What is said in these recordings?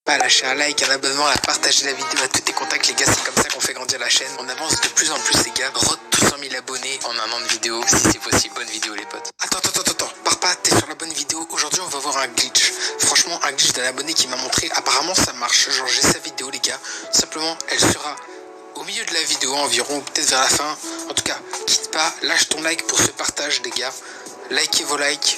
Pas lâcher un like, un abonnement, à partager la vidéo à tous tes contacts les gars, c'est comme ça qu'on fait grandir la chaîne. On avance de plus en plus les gars, road 200 000 abonnés en un an de vidéo, si c'est possible, bonne vidéo les potes. Attends, pars pas, t'es sur la bonne vidéo. Aujourd'hui on va voir un glitch, franchement un glitch d'un abonné qui m'a montré, apparemment ça marche, genre j'ai sa vidéo les gars, simplement elle sera au milieu de la vidéo environ, peut-être vers la fin. En tout cas, quitte pas, lâche ton like pour ce partage les gars, likez vos likes.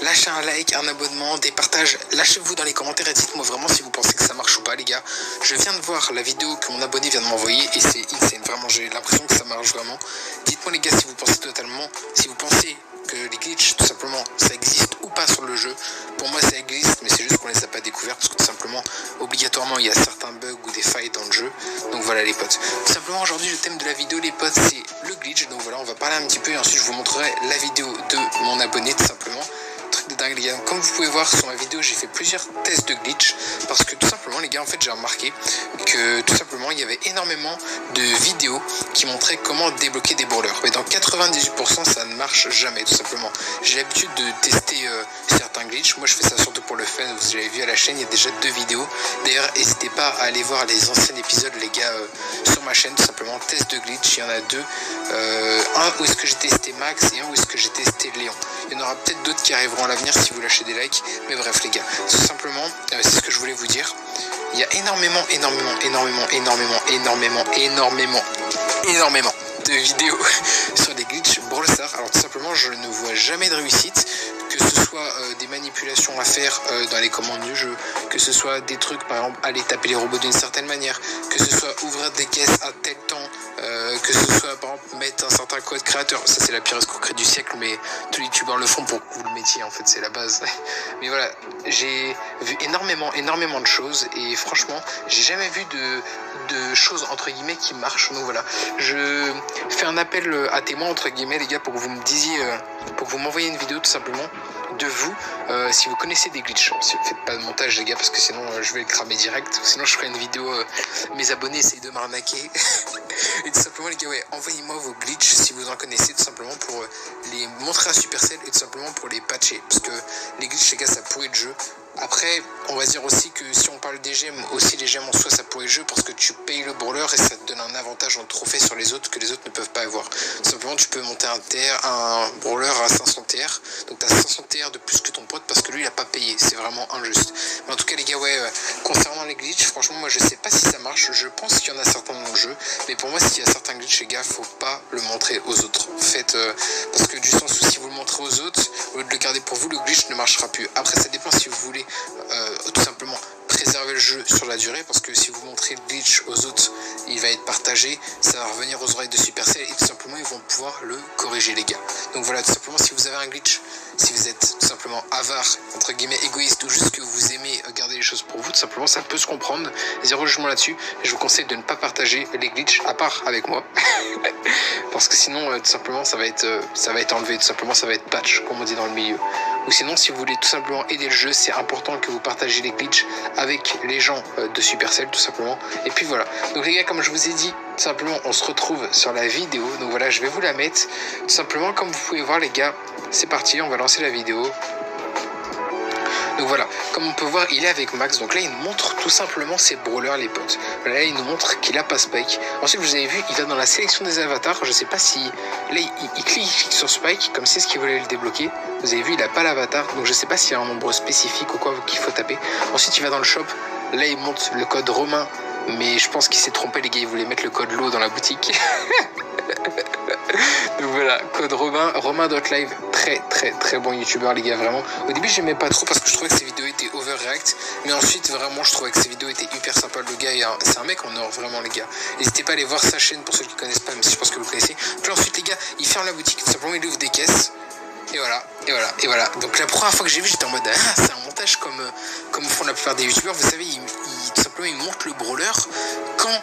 Lâchez un like, un abonnement, des partages, lâchez-vous dans les commentaires et dites-moi vraiment si vous pensez que ça marche ou pas les gars. Je viens de voir la vidéo que mon abonné vient de m'envoyer et c'est insane, vraiment j'ai l'impression que ça marche vraiment. Dites-moi les gars si vous pensez totalement, si vous pensez que les glitches tout simplement ça existe ou pas sur le jeu. Pour moi ça existe mais c'est juste qu'on les a pas découverts parce que tout simplement obligatoirement il y a certains bugs ou des failles dans le jeu. Donc voilà les potes. Tout simplement aujourd'hui le thème de la vidéo les potes c'est le glitch. Donc voilà on va parler un petit peu et ensuite je vous montrerai la vidéo de mon abonné tout simplement. Truc de dingue les gars. Comme vous pouvez voir sur ma vidéo j'ai fait plusieurs tests de glitch parce que tout simplement les gars en fait j'ai remarqué que tout simplement il y avait énormément de vidéos qui montraient comment débloquer des brawlers. Mais dans 98% ça ne marche jamais tout simplement. J'ai l'habitude de tester certains glitches. Moi je fais ça surtout pour le fun. Vous l'avez vu à la chaîne il y a déjà 2 vidéos. D'ailleurs n'hésitez pas à aller voir les anciens épisodes les gars sur ma chaîne tout simplement. Test de glitch, il y en a 2. Un où est-ce que j'ai testé Max et un où est-ce que j'ai testé Léon. Il y en aura peut-être d'autres qui arriveront à l'avenir si vous lâchez des likes. Mais bref les gars, tout simplement c'est ce que je voulais vous dire. Il y a énormément de vidéos sur des glitches Brawl Stars. Alors tout simplement je ne vois jamais de réussite, que ce soit des manipulations à faire dans les commandes du jeu, que ce soit des trucs par exemple aller taper les robots d'une certaine manière, que ce soit ouvrir des caisses à tel temps, que ce soit par exemple mettre un certain code créateur. Ça c'est la pire escroquerie du siècle mais tous les youtubeurs le font pour que vous le mettiez en fait, c'est la base. Mais voilà, j'ai vu énormément de choses et franchement j'ai jamais vu de choses entre guillemets qui marchent. Donc voilà, je fais un appel à témoins entre guillemets les gars pour que vous me disiez, pour que vous m'envoyiez une vidéo tout simplement de vous si vous connaissez des glitches. Faites pas de montage les gars parce que sinon je vais le cramer direct, sinon je ferai une vidéo mes abonnés essayent de m'arnaquer. Et tout simplement les gars ouais, envoyez-moi vos glitches si vous en connaissez tout simplement pour les montrer à Supercell et tout simplement pour les patcher parce que les glitches les gars ça pourrit le jeu. Après, on va dire aussi que si on parle des gemmes, aussi les gemmes en soi ça pourrit le jeu parce que tu payes le brawler et ça te donne un avantage en trophée sur les autres que les autres ne peuvent pas avoir. Tout simplement tu peux monter un brawler à 500 TR, donc tu as 500 TR de plus que ton pote parce que lui il a pas payé, c'est vraiment injuste. Mais en tout cas les gars ouais, concernant les glitches, franchement moi je sais pas si ça marche, je pense qu'il y en a certains dans le jeu, mais pour moi s'il y a certains glitches les gars faut pas le montrer aux autres. Faites, parce que du sens où si vous le montrez aux autres, au lieu de le garder pour vous, le glitch ne marchera plus. Après ça dépend si vous voulez tout simplement préserver le jeu sur la durée parce que si vous montrez le glitch aux autres il va être partagé, ça va revenir aux oreilles de Supercell et tout simplement ils vont pouvoir le corriger les gars. Donc voilà, tout simplement si vous avez un glitch, si vous êtes tout simplement avare, entre guillemets égoïste ou juste que vous aimez garder les choses pour vous, tout simplement ça peut se comprendre, zéro jugement là-dessus. Je vous conseille de ne pas partager les glitches à part avec moi parce que sinon tout simplement ça va être enlevé, tout simplement ça va être patch comme on dit dans le milieu. Ou sinon si vous voulez tout simplement aider le jeu, c'est important que vous partagez les glitches avec les gens de Supercell tout simplement. Et puis voilà, donc les gars comme je vous ai dit, tout simplement on se retrouve sur la vidéo. Donc voilà, je vais vous la mettre tout simplement comme vous pouvez voir les gars. C'est parti, on va lancer la vidéo. Donc voilà, comme on peut voir, il est avec Max. Donc là, il nous montre tout simplement ses brawlers, les potes. Là, il nous montre qu'il a pas Spike. Ensuite, vous avez vu, il va dans la sélection des avatars. Je sais pas si... Là, il clique sur Spike, comme c'est ce qu'il voulait le débloquer. Vous avez vu, il a pas l'avatar. Donc je sais pas s'il y a un nombre spécifique ou quoi qu'il faut taper. Ensuite, il va dans le shop. Là, il monte le code Romain. Mais je pense qu'il s'est trompé, les gars. Il voulait mettre le code LO dans la boutique. Donc voilà, code Romain.live, très bon youtubeur les gars, vraiment. Au début j'aimais pas trop parce que je trouvais que ses vidéos étaient overreact, mais ensuite vraiment je trouvais que ses vidéos étaient hyper sympas. Le gars c'est un mec en or vraiment les gars. N'hésitez pas à aller voir sa chaîne pour ceux qui connaissent pas, même si je pense que vous connaissez. Puis ensuite les gars, il ferme la boutique, tout simplement il ouvre des caisses. Et voilà. Donc la première fois que j'ai vu, j'étais en mode ah c'est un montage comme font la plupart des youtubeurs. Vous savez, tout simplement ils montent le brawler quand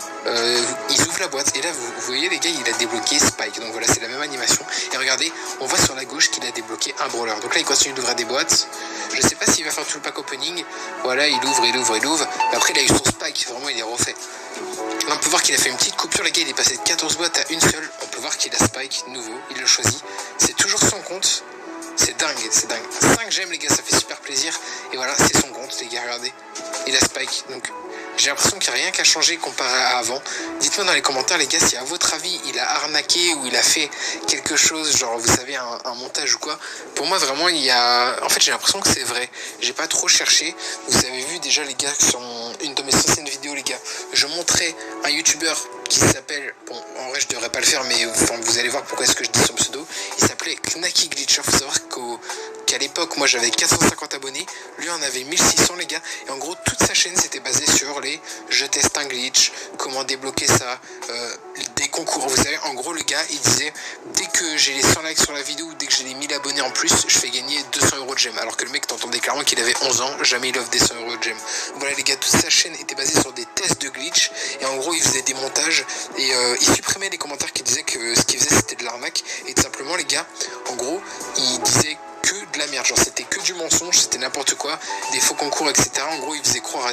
ils ouvrent la boîte. Et là vous voyez les gars, il a débloqué Spike. Donc voilà, c'est la même animation. Et regardez, on voit sur la gauche qu'il a débloqué un brawler. Donc là il continue d'ouvrir des boîtes. Je sais pas s'il va faire tout le pack opening. Voilà, il ouvre. Mais après il a eu son Spike, vraiment il est refait. Là on peut voir qu'il a fait une petite coupure, les gars, il est passé de 14 boîtes à une seule. On peut voir qu'il a Spike nouveau, il le choisit. C'est toujours son compte. C'est dingue, c'est dingue. 5 j'aime les gars, ça fait super plaisir. Et voilà, c'est son compte les gars, regardez. Il a Spike, donc j'ai l'impression qu'il n'y a rien qu'à changer comparé à avant. Dites-moi dans les commentaires les gars si à votre avis il a arnaqué ou il a fait quelque chose, genre vous savez un montage ou quoi. Pour moi vraiment il y a... En fait j'ai l'impression que c'est vrai. J'ai pas trop cherché. Vous avez vu déjà les gars sur une de mes anciennes vidéos les gars. Je montrais un youtubeur qui s'appelle... Bon en vrai je devrais pas le faire mais enfin, vous allez voir pourquoi est-ce que je dis son pseudo. Il s'appelait Knacky Glitcher. Faut savoir qu'à l'époque moi j'avais 450 abonnés. Lui en avait 1600 les gars. Et en gros toute sa chaîne c'était basée sur les je teste un glitch, comment débloquer ça, des concours. Vous savez, en gros, le gars, il disait dès que j'ai les 100 likes sur la vidéo ou dès que j'ai les 1000 abonnés en plus, je fais gagner 200 € de gemmes. Alors que le mec, t'entendais clairement qu'il avait 11 ans, jamais il offre des 100 € de gemmes. Voilà, les gars, toute sa chaîne était basée sur des tests de glitch et en gros, il faisait des montages et il supprimait les commentaires qui disaient que ce qu'il faisait c'était de l'arnaque et tout simplement, les gars, en gros, il disait que de la merde, genre c'était que du mensonge, c'était n'importe quoi, des faux concours, etc. En gros, il faisait croire à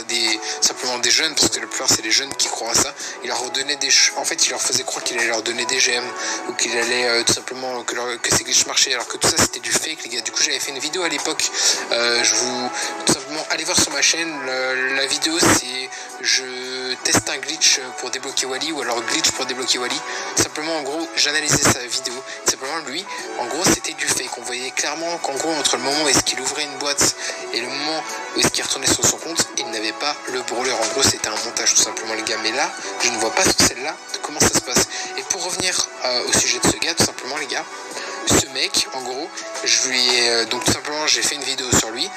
simplement des jeunes, parce que la plupart c'est les jeunes qui croient à ça. Il leur redonnait en fait, il leur faisait croire qu'il allait leur donner des gemmes ou qu'il allait tout simplement que ces glitches marchaient, alors que tout ça c'était du fake, les gars. Du coup, j'avais fait une vidéo à l'époque. Tout simplement allez voir sur ma chaîne. La vidéo c'est je teste un glitch pour débloquer Wally ou alors glitch pour débloquer Wally. Simplement, en gros, j'analysais sa vidéo. Simplement, lui, en gros, c'était du fake. On voyait clairement qu'en gros, entre le moment où est-ce qu'il ouvrait une boîte et le moment où est-ce qu'il retournait sur son compte, il n'avait pas le brawler. En gros, c'était un montage tout simplement, les gars. Mais là, je ne vois pas sur celle-là comment ça se passe. Et pour revenir au sujet de ce gars, tout simplement, les gars, ce mec, en gros, je lui ai donc tout simplement, j'ai fait une vidéo sur lui.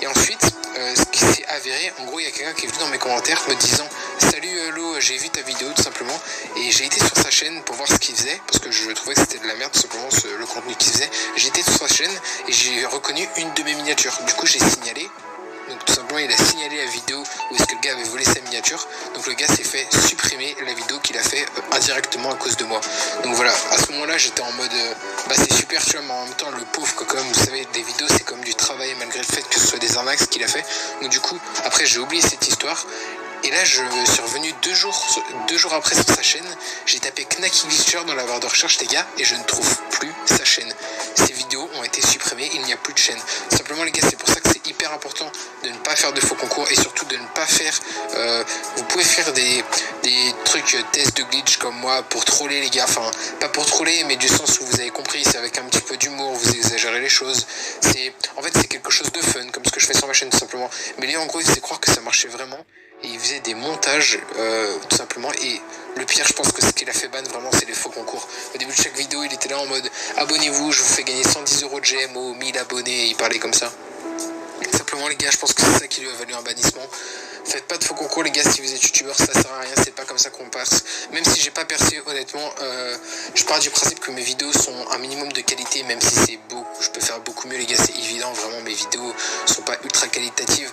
Et ensuite, ce qui s'est avéré, en gros, il y a quelqu'un qui est venu dans mes commentaires me disant salut Lo, j'ai vu ta vidéo tout simplement. Et j'ai été sur sa chaîne pour voir ce qu'il faisait, parce que je trouvais que c'était de la merde tout simplement le contenu qu'il faisait. J'ai été sur sa chaîne et j'ai reconnu une de mes miniatures. Du coup, j'ai signalé. Donc tout simplement il a signalé la vidéo où est-ce que le gars avait volé sa miniature. Donc le gars s'est fait supprimer la vidéo qu'il a fait indirectement à cause de moi. Donc voilà, à ce moment là j'étais en mode c'est super tu vois, mais en même temps le pauvre quoi, comme vous savez des vidéos c'est comme du travail malgré le fait que ce soit des arnaques ce qu'il a fait. Donc du coup après j'ai oublié cette histoire. Et là, je suis revenu 2 jours après sur sa chaîne. J'ai tapé Knacky Glitcher dans la barre de recherche, les gars, et je ne trouve plus sa chaîne. Ces vidéos ont été supprimées, il n'y a plus de chaîne. Simplement, les gars, c'est pour ça que c'est hyper important de ne pas faire de faux concours et surtout de ne pas faire... vous pouvez faire des trucs tests de glitch comme moi pour troller, les gars. Enfin, pas pour troller, mais du sens où vous avez compris, c'est avec un petit peu d'humour, vous exagérez les choses. En fait, c'est quelque chose de fun, comme ce que je fais sur ma chaîne, tout simplement. Mais lui, en gros, il faisait croire que ça marchait vraiment. Et il faisait des montages tout simplement. Et le pire je pense que ce qu'il a fait ban vraiment c'est les faux concours. Au début de chaque vidéo il était là en mode abonnez-vous, je vous fais gagner 110 € de GM aux 1000 abonnés. Et il parlait comme ça. Simplement les gars, je pense que c'est ça qui lui a valu un bannissement. Faites pas de faux concours les gars, si vous êtes youtubeur ça sert à rien, c'est pas comme ça qu'on passe. Même si j'ai pas percé honnêtement, je pars du principe que mes vidéos sont un minimum de qualité, même si c'est beaucoup, je peux faire beaucoup mieux les gars, c'est évident, vraiment mes vidéos sont pas ultra qualitatives.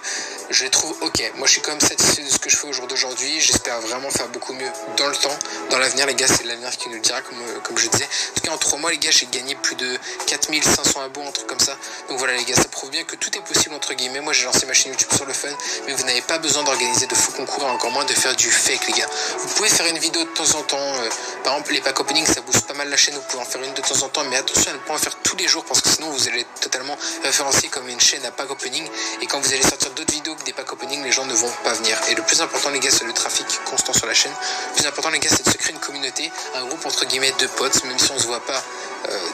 Je les trouve ok, moi je suis quand même satisfait de ce que je fais au jour d'aujourd'hui, j'espère vraiment faire beaucoup mieux dans le temps, dans l'avenir les gars, c'est l'avenir qui nous le dira comme je disais. En tout cas en 3 mois les gars j'ai gagné plus de 4500 abos, un truc comme ça. Donc voilà les gars, ça prouve bien que tout est possible entre guillemets. Moi j'ai lancé ma chaîne YouTube sur le fun, mais vous n'avez pas besoin d'organiser de faux concours et encore moins de faire du fake les gars. Vous pouvez faire une vidéo de temps en temps, par exemple les pack opening ça booste pas mal la chaîne, vous pouvez en faire une de temps en temps, mais attention à ne pas en faire tous les jours parce que sinon vous allez être totalement référencé comme une chaîne à pack opening et quand vous allez sortir d'autres vidéos que des pack opening les gens ne vont pas venir. Et le plus important les gars c'est le trafic constant sur la chaîne. Le plus important les gars c'est de se créer une communauté, un groupe entre guillemets de potes, même si on se voit pas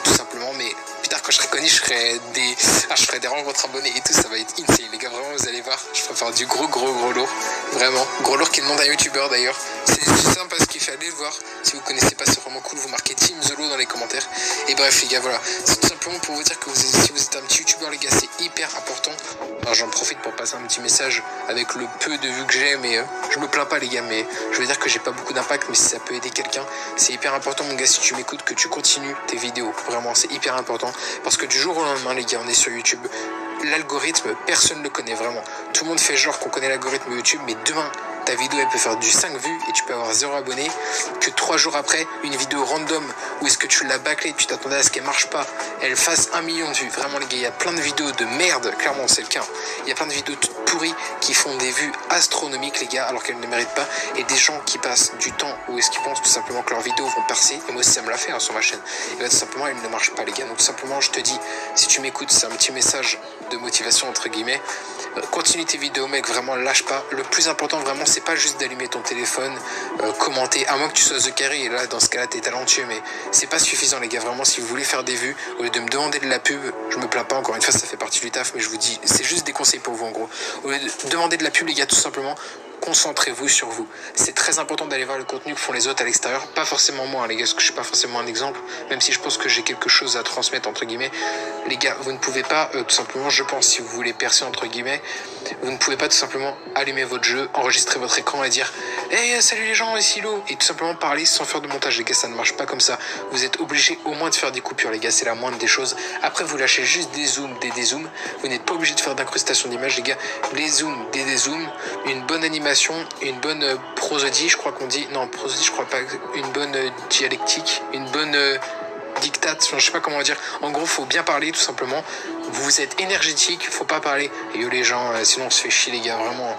tout simplement, mais plus tard quand je serai connu je ferai des rencontres abonnés et tout, ça va être insane les gars, vraiment vous allez voir, je ferai faire du gros lourd, vraiment, gros lourd qui demande un youtubeur d'ailleurs, c'est sympa ce qu'il fait, allez le voir, si vous connaissez pas c'est vraiment cool, vous marquez Team Zolo dans les commentaires, et bref les gars voilà, c'est tout simplement pour vous dire que si vous êtes un petit youtubeur les gars c'est hyper important. Alors j'en profite pour passer un petit message avec le peu de vues que j'ai, mais je me plains pas les gars, mais je veux dire que j'ai pas beaucoup d'impact, mais si ça peut aider quelqu'un, c'est hyper important mon gars, si tu m'écoutes, que tu continues tes vidéos, vraiment c'est hyper important, parce que du jour au lendemain les gars on est sur YouTube, l'algorithme personne ne le connaît vraiment, tout le monde fait genre qu'on connaît l'algorithme YouTube, mais demain ta vidéo elle peut faire du 5 vues et tu peux avoir 0 abonnés, que 3 jours après, une vidéo random où est-ce que tu l'as bâclée, tu t'attendais à ce qu'elle marche pas, elle fasse 1 million de vues. Vraiment les gars, il y a plein de vidéos de merde, clairement c'est le cas. Il y a plein de vidéos toutes pourries qui font des vues astronomiques les gars, alors qu'elles ne méritent pas. Et des gens qui passent du temps où est-ce qu'ils pensent tout simplement que leurs vidéos vont percer, et moi aussi ça me l'a fait sur ma chaîne, et bien tout simplement elles ne marchent pas les gars. Donc tout simplement je te dis, si tu m'écoutes, c'est un petit message de motivation entre guillemets, continue tes vidéos mec, vraiment lâche pas. Le plus important vraiment c'est pas juste d'allumer ton téléphone, commenter, à moins que tu sois The Carry, et là dans ce cas là t'es talentueux, mais c'est pas suffisant les gars. Vraiment si vous voulez faire des vues, au lieu de me demander de la pub, je me plains pas, encore une fois ça fait partie du taf, mais je vous dis c'est juste des conseils pour vous en gros. Au lieu de demander de la pub les gars, tout simplement concentrez-vous sur vous. C'est très important d'aller voir le contenu que font les autres à l'extérieur, pas forcément moi les gars, parce que je suis pas forcément un exemple, même si je pense que j'ai quelque chose à transmettre entre guillemets. Les gars, vous ne pouvez pas tout simplement, je pense, si vous voulez percer entre guillemets, vous ne pouvez pas tout simplement allumer votre jeu, enregistrer votre écran et dire hey, salut les gens, ici Lo, et tout simplement parler sans faire de montage les gars, ça ne marche pas comme ça. Vous êtes obligé au moins de faire des coupures les gars, c'est la moindre des choses. Après vous lâchez juste des zooms, des dézooms, vous n'êtes pas obligé de faire d'incrustation d'images les gars. Les zooms, des dézooms, une bonne animation, une bonne prosodie, je crois qu'on dit, non prosodie je crois pas, une bonne dialectique, une bonne dictate, je sais pas comment dire. En gros, faut bien parler tout simplement. Vous êtes énergétique, faut pas parler. Et yo les gens, sinon on se fait chier les gars, vraiment.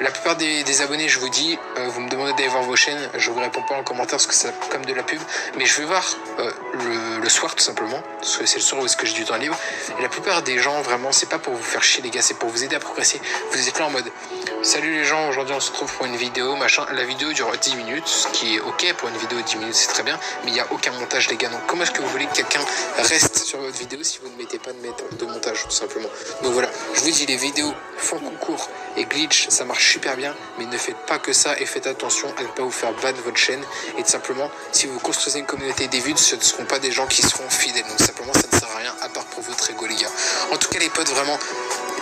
La plupart des abonnés, je vous dis, vous me demandez d'aller voir vos chaînes, je vous réponds pas en commentaire parce que c'est comme de la pub, mais je vais voir le soir tout simplement, parce que c'est le soir où est-ce que j'ai du temps libre. Et la plupart des gens, vraiment, c'est pas pour vous faire chier les gars, c'est pour vous aider à progresser. Vous êtes là en mode, salut les gens, aujourd'hui on se retrouve pour une vidéo, machin. La vidéo dure 10 minutes, ce qui est ok pour une vidéo de 10 minutes, c'est très bien, mais il n'y a aucun montage les gars. Donc comment est-ce que vous voulez que quelqu'un reste sur votre vidéo si vous ne mettez pas de montage tout simplement. Donc voilà, je vous dis, les vidéos font concours et glitch, ça marche super bien, mais ne faites pas que ça et faites attention à ne pas vous faire ban votre chaîne. Et tout simplement, si vous construisez une communauté des vues, ce ne seront pas des gens qui seront fidèles. Donc simplement, ça ne sert à rien à part pour votre ego les gars. En tout cas les potes, vraiment,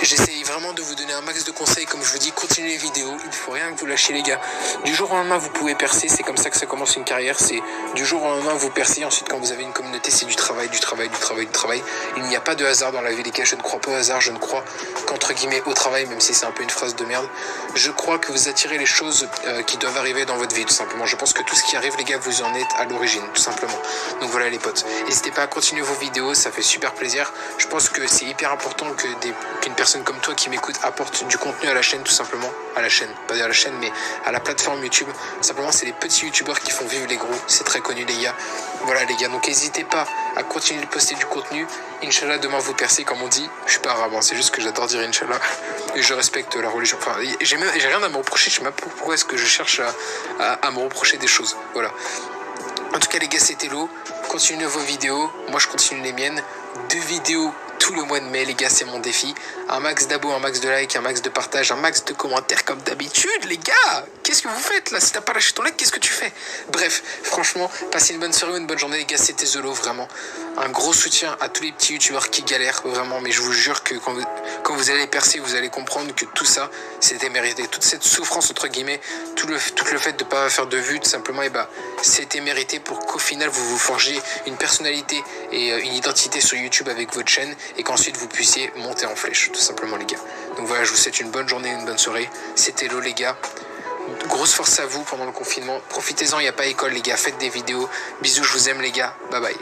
j'essaye vraiment de vous donner un max de conseils. Comme je vous dis, continuez les vidéos, il ne faut rien que vous lâchiez les gars. Du jour au lendemain vous pouvez percer, c'est comme ça que ça commence une carrière, c'est du jour au lendemain vous percez. Ensuite quand vous avez une communauté, c'est du travail, du travail, du travail, du travail. Il n'y a pas de hasard dans la vie les gars, je ne crois pas au hasard, je ne crois qu'entre guillemets au travail, même si c'est un peu une phrase de merde. Je crois que vous attirez les choses qui doivent arriver dans votre vie tout simplement. Je pense que tout ce qui arrive les gars, vous en êtes à l'origine tout simplement. Donc voilà les potes, n'hésitez pas à continuer vos vidéos, ça fait super plaisir. Je pense que c'est hyper important qu'une personne comme toi qui m'écoute apporte du contenu à la chaîne tout simplement. À la chaîne, pas à la chaîne mais à la plateforme YouTube. Simplement c'est les petits youtubeurs qui font vivre les gros, c'est très connu les gars. Voilà les gars, donc n'hésitez pas à continuer de poster du contenu. Inch'Allah demain vous percez comme on dit. Je suis pas arabe, hein, c'est juste que j'adore dire Inch'Allah. Et je respecte la religion. Enfin, j'ai rien à me reprocher, je sais même pas pourquoi est-ce que je cherche à me reprocher des choses. Voilà. En tout cas les gars, c'était Lo. Continuez vos vidéos, moi je continue les miennes. 2 vidéos tout le mois de mai les gars, c'est mon défi. Un max d'abos, un max de likes, un max de partage, un max de commentaires comme d'habitude les gars. Qu'est-ce que vous faites là? Si t'as pas lâché ton like, qu'est-ce que tu fais? Bref, franchement, passez une bonne soirée ou une bonne journée les gars, c'était The Lo, vraiment. Un gros soutien à tous les petits youtubeurs qui galèrent vraiment, mais je vous jure que quand vous allez percer, vous allez comprendre que tout ça, c'était mérité. Toute cette souffrance entre guillemets, tout le fait de pas faire de vues tout simplement, et bah c'était mérité pour qu'au final vous vous forgiez une personnalité et une identité sur YouTube avec votre chaîne, et qu'ensuite vous puissiez monter en flèche tout simplement les gars. Donc voilà, je vous souhaite une bonne journée, une bonne soirée. C'était Lo les gars. Grosse force à vous pendant le confinement. Profitez-en, il n'y a pas école les gars, faites des vidéos. Bisous, je vous aime les gars. Bye bye.